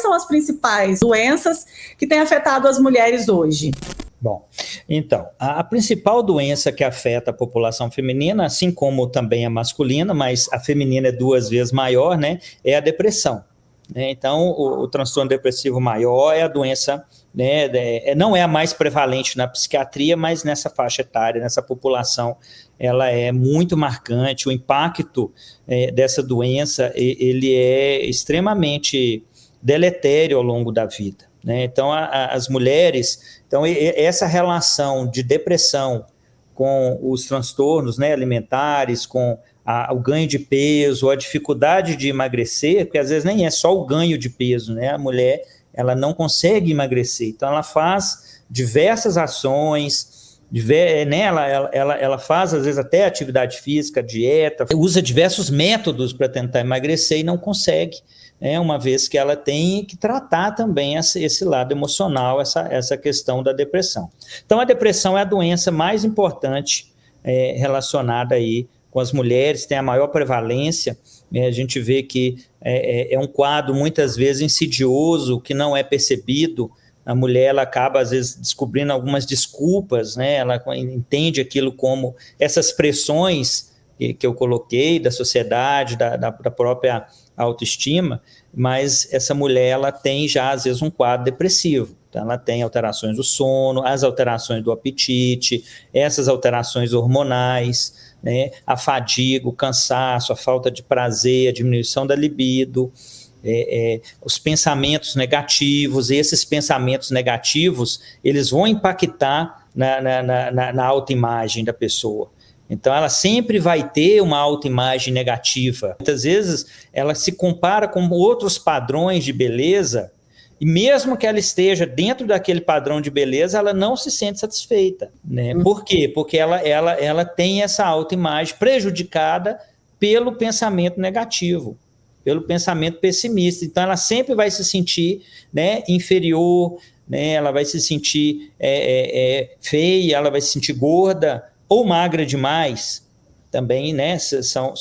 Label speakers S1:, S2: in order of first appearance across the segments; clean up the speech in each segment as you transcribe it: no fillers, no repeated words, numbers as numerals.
S1: são as principais doenças que têm afetado as mulheres hoje?
S2: Bom, então, a principal doença que afeta a população feminina, assim como também a masculina, mas a feminina é 2 vezes maior, né, é a depressão. Então, o transtorno depressivo maior é a doença, né, não é a mais prevalente na psiquiatria, mas nessa faixa etária, nessa população, ela é muito marcante. O impacto dessa doença, ele é extremamente deletério ao longo da vida. Então, as mulheres, então essa relação de depressão com os transtornos, né, alimentares, com o ganho de peso, a dificuldade de emagrecer, porque às vezes nem é só o ganho de peso, né? A mulher, ela não consegue emagrecer, então ela faz diversas ações, né? ela faz às vezes até atividade física, dieta, usa diversos métodos para tentar emagrecer e não consegue, uma vez que ela tem que tratar também esse lado emocional, essa questão da depressão. Então, a depressão é a doença mais importante relacionada aí com as mulheres, tem a maior prevalência, a gente vê que é um quadro muitas vezes insidioso, que não é percebido. A mulher, ela acaba às vezes descobrindo algumas desculpas, né? Ela entende aquilo como essas pressões que eu coloquei da sociedade, da própria autoestima, mas essa mulher, ela tem já às vezes um quadro depressivo. Então, ela tem alterações do sono, as alterações do apetite, essas alterações hormonais, né? A fadiga, o cansaço, a falta de prazer, a diminuição da libido, os pensamentos negativos. E esses pensamentos negativos, eles vão impactar na autoimagem da pessoa. Então, ela sempre vai ter uma autoimagem negativa. Muitas vezes, ela se compara com outros padrões de beleza, e mesmo que ela esteja dentro daquele padrão de beleza, ela não se sente satisfeita, né? Por quê? Porque ela tem essa autoimagem prejudicada pelo pensamento negativo, pelo pensamento pessimista. Então, ela sempre vai se sentir, né, inferior, né? Ela vai se sentir feia, ela vai se sentir gorda, ou magra demais, também, né? São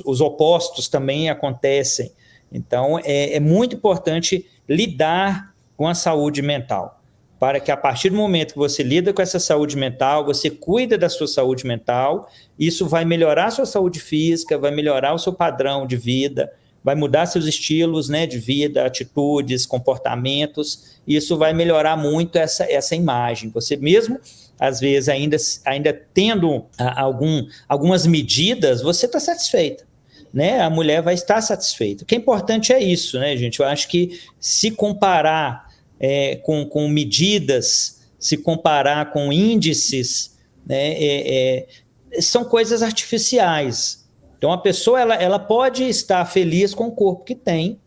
S2: os opostos também acontecem. Então, é muito importante lidar com a saúde mental, para que a partir do momento que você lida com essa saúde mental, você cuida da sua saúde mental, isso vai melhorar a sua saúde física, vai melhorar o seu padrão de vida, vai mudar seus estilos, né, de vida, atitudes, comportamentos, e isso vai melhorar muito essa imagem. Você mesmo, às vezes, ainda tendo algumas medidas, você está satisfeita, né? A mulher vai estar satisfeita. O que é importante é isso, né, gente? Eu acho que se comparar com medidas, se comparar com índices, né, são coisas artificiais. Então, a pessoa ela pode estar feliz com o corpo que tem,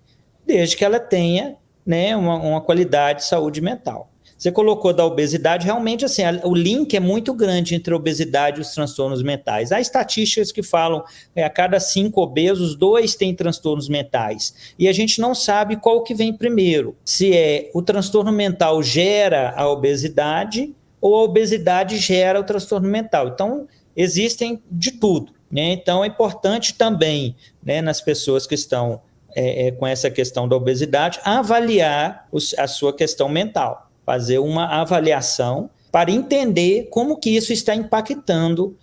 S2: desde que ela tenha, né, uma qualidade de saúde mental. Você colocou da obesidade, realmente assim, o link é muito grande entre a obesidade e os transtornos mentais. Há estatísticas que falam que a cada 5 obesos, 2 têm transtornos mentais. E a gente não sabe qual que vem primeiro, se o transtorno mental gera a obesidade ou a obesidade gera o transtorno mental. Então, existem de tudo, né? Então, é importante também, né, nas pessoas que estão com essa questão da obesidade, avaliar a sua questão mental, fazer uma avaliação para entender como que isso está impactando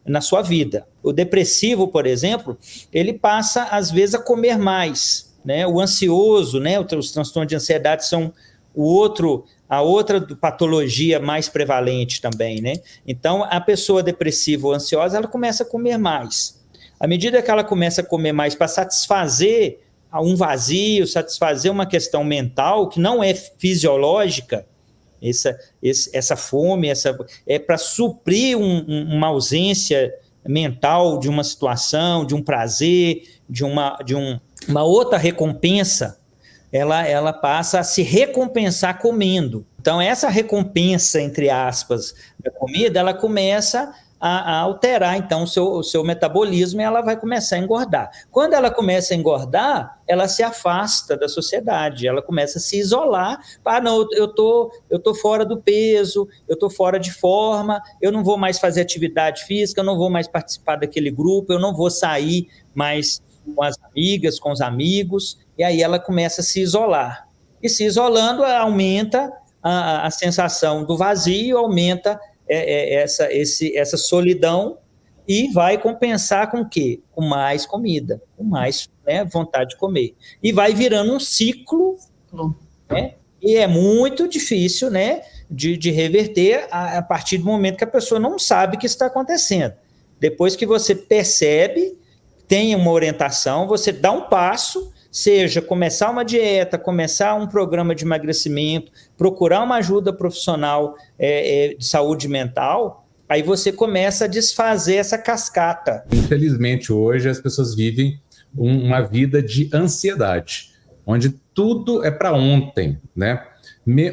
S2: na sua vida. O depressivo, por exemplo, ele passa, às vezes, a comer mais, né? O ansioso, né? Os transtornos de ansiedade são a outra patologia mais prevalente também, né? Então, a pessoa depressiva ou ansiosa, ela começa a comer mais. À medida que ela começa a comer mais para satisfazer um vazio, satisfazer uma questão mental que não é fisiológica, essa fome, é para suprir uma ausência mental de uma situação, de um prazer, de uma outra recompensa, ela passa a se recompensar comendo. Então, essa recompensa, entre aspas, da comida, ela começa a alterar, então, o seu metabolismo, e ela vai começar a engordar. Quando ela começa a engordar, ela se afasta da sociedade, ela começa a se isolar. Não, eu tô fora do peso, eu estou fora de forma, eu não vou mais fazer atividade física, eu não vou mais participar daquele grupo, eu não vou sair mais com as amigas, com os amigos. e aí ela começa a se isolar. E se isolando, aumenta a sensação do vazio, aumenta essa solidão, e vai compensar com o quê? Com mais comida, com mais, né, vontade de comer. E vai virando um ciclo, né? E é muito difícil, né, de reverter a partir do momento que a pessoa não sabe o que está acontecendo. Depois que você percebe, tem uma orientação, você dá um passo, seja começar uma dieta, começar um programa de emagrecimento, procurar uma ajuda profissional de saúde mental, aí você começa a desfazer essa cascata.
S3: Infelizmente, hoje as pessoas vivem uma vida de ansiedade, onde tudo é para ontem, né?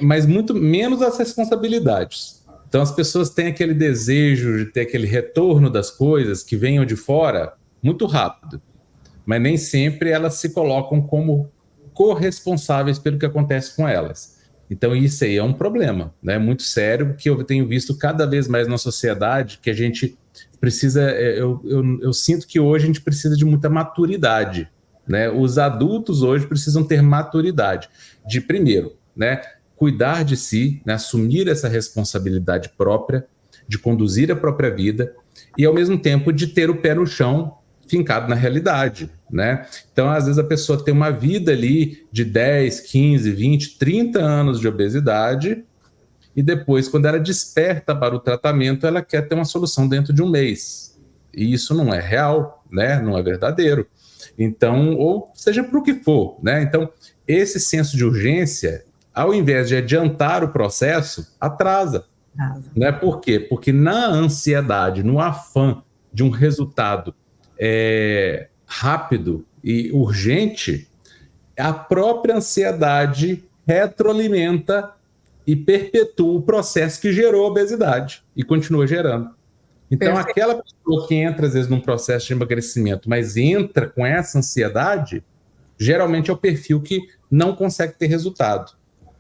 S3: Mas muito menos as responsabilidades. Então as pessoas têm aquele desejo de ter aquele retorno das coisas que venham de fora muito rápido, mas nem sempre elas se colocam como corresponsáveis pelo que acontece com elas. Então isso aí é um problema, né? Muito sério, que eu tenho visto cada vez mais na sociedade, que a gente precisa, eu sinto que hoje a gente precisa de muita maturidade, né? Os adultos hoje precisam ter maturidade de, primeiro, né, cuidar de si, né, assumir essa responsabilidade própria, de conduzir a própria vida e, ao mesmo tempo, de ter o pé no chão, fincado na realidade, né? Então, às vezes, a pessoa tem uma vida ali de 10, 15, 20, 30 anos de obesidade e depois, quando ela desperta para o tratamento, ela quer ter uma solução dentro de um mês. E isso não é real, né? Não é verdadeiro. Então, ou seja para o que for, né? Então, esse senso de urgência, ao invés de adiantar o processo, atrasa. Né? Por quê? Porque na ansiedade, no afã de um resultado rápido e urgente, a própria ansiedade retroalimenta e perpetua o processo que gerou a obesidade e continua gerando. Então, aquela pessoa que entra, às vezes, num processo de emagrecimento, mas entra com essa ansiedade, geralmente é o perfil que não consegue ter resultado.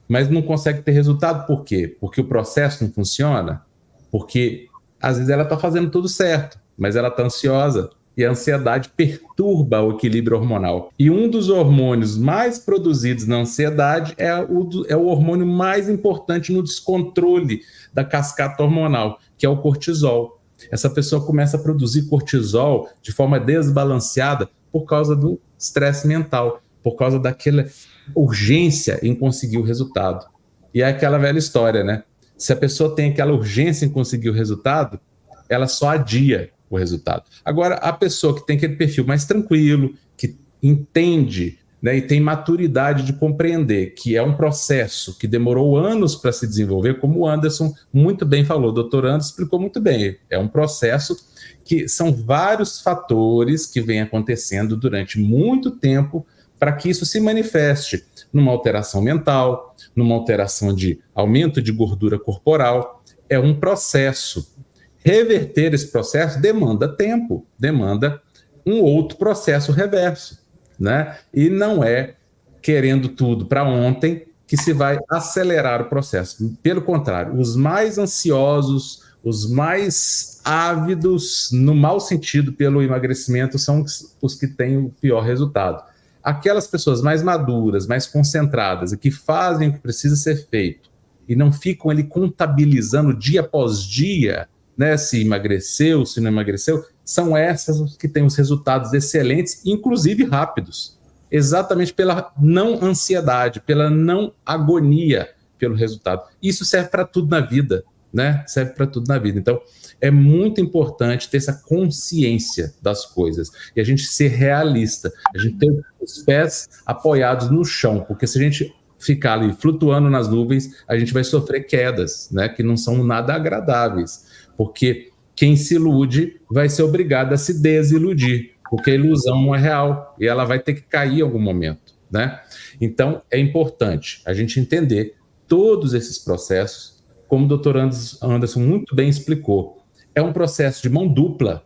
S3: Mas não consegue ter resultado por quê? Porque o processo não funciona? Porque, às vezes, ela está fazendo tudo certo, mas ela está ansiosa. E a ansiedade perturba o equilíbrio hormonal. E um dos hormônios mais produzidos na ansiedade é o hormônio mais importante no descontrole da cascata hormonal, que é o cortisol. Essa pessoa começa a produzir cortisol de forma desbalanceada por causa do estresse mental, por causa daquela urgência em conseguir o resultado. E é aquela velha história, né? Se a pessoa tem aquela urgência em conseguir o resultado, ela só adia o resultado. Agora, a pessoa que tem aquele perfil mais tranquilo, que entende, né, e tem maturidade de compreender que é um processo que demorou anos para se desenvolver, como o Anderson muito bem falou, o doutor Anderson explicou muito bem, é um processo que são vários fatores que vêm acontecendo durante muito tempo para que isso se manifeste numa alteração mental, numa alteração de aumento de gordura corporal. É um processo. Reverter esse processo demanda tempo, demanda um outro processo reverso, né? E não é querendo tudo para ontem que se vai acelerar o processo. Pelo contrário, os mais ansiosos, os mais ávidos, no mau sentido, pelo emagrecimento, são os que têm o pior resultado. Aquelas pessoas mais maduras, mais concentradas e que fazem o que precisa ser feito e não ficam ali contabilizando dia após dia, né, se emagreceu, se não emagreceu, são essas que têm os resultados excelentes, inclusive rápidos, exatamente pela não ansiedade, pela não agonia pelo resultado. Isso serve para tudo na vida, né? Serve para tudo na vida. Então, é muito importante ter essa consciência das coisas e a gente ser realista, a gente ter os pés apoiados no chão, porque se a gente ficar ali flutuando nas nuvens, a gente vai sofrer quedas, né, que não são nada agradáveis, porque quem se ilude vai ser obrigado a se desiludir, porque a ilusão não é real e ela vai ter que cair em algum momento, né? Então, é importante a gente entender todos esses processos, como o doutor Anderson muito bem explicou. É um processo de mão dupla.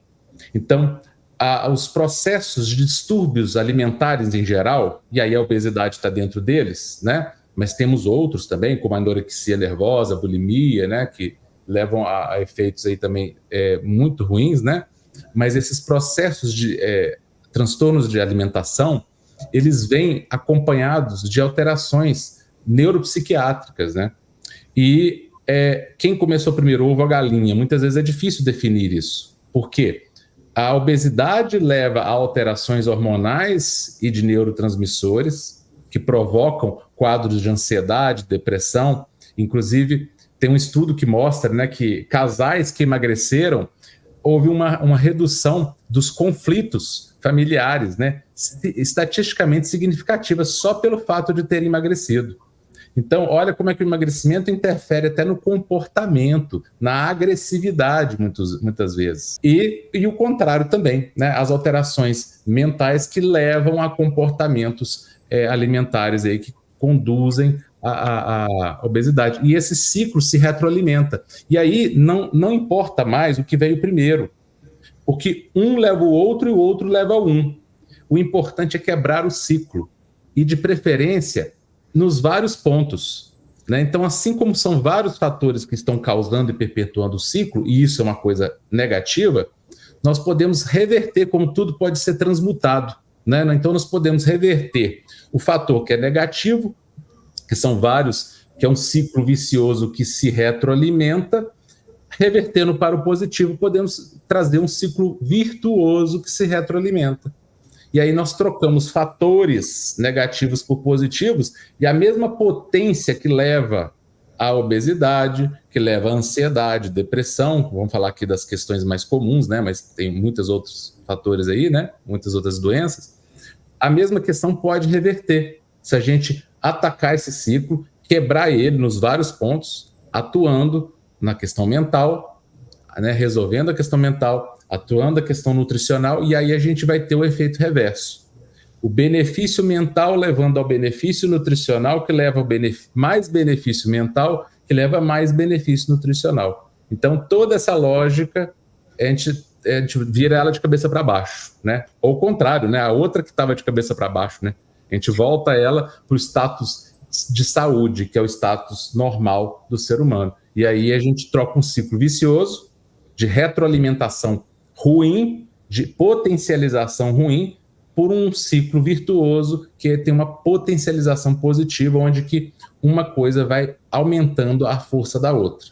S3: Então, os processos de distúrbios alimentares em geral, e aí a obesidade está dentro deles, né? Mas temos outros também, como a anorexia nervosa, a bulimia, né? Que levam a efeitos aí também muito ruins, né? Mas esses processos de transtornos de alimentação, eles vêm acompanhados de alterações neuropsiquiátricas, né? E quem começou primeiro, ovo ou a galinha? Muitas vezes é difícil definir isso. Por quê? A obesidade leva a alterações hormonais e de neurotransmissores que provocam quadros de ansiedade, depressão. Inclusive, tem um estudo que mostra, né, que casais que emagreceram, houve uma redução dos conflitos familiares, né, estatisticamente significativa, só pelo fato de ter emagrecido. Então, olha como é que o emagrecimento interfere até no comportamento, na agressividade, muitas vezes. E o contrário também, né? As alterações mentais que levam a comportamentos alimentares aí que conduzem à obesidade. E esse ciclo se retroalimenta. E aí não importa mais o que veio primeiro, porque um leva o outro e o outro leva um. O importante é quebrar o ciclo. E, de preferência, nos vários pontos, né? Então, assim como são vários fatores que estão causando e perpetuando o ciclo, e isso é uma coisa negativa, nós podemos reverter, como tudo pode ser transmutado, né? Então, nós podemos reverter o fator que é negativo, que são vários, que é um ciclo vicioso que se retroalimenta, revertendo para o positivo, podemos trazer um ciclo virtuoso que se retroalimenta. E aí nós trocamos fatores negativos por positivos, e a mesma potência que leva à obesidade, que leva à ansiedade, depressão, vamos falar aqui das questões mais comuns, né? Mas tem muitos outros fatores aí, né? Muitas outras doenças. A mesma questão pode reverter, se a gente atacar esse ciclo, quebrar ele nos vários pontos, atuando na questão mental, né? Resolvendo a questão mental, atuando a questão nutricional, e aí a gente vai ter o efeito reverso. O benefício mental levando ao benefício nutricional, que leva ao mais benefício mental, que leva a mais benefício nutricional. Então, toda essa lógica, a gente vira ela de cabeça para baixo, né? Ou o contrário, né? A outra que estava de cabeça para baixo, né? A gente volta ela para o status de saúde, que é o status normal do ser humano. E aí a gente troca um ciclo vicioso de retroalimentação ruim, de potencialização ruim, por um ciclo virtuoso que tem uma potencialização positiva, onde que uma coisa vai aumentando a força da outra.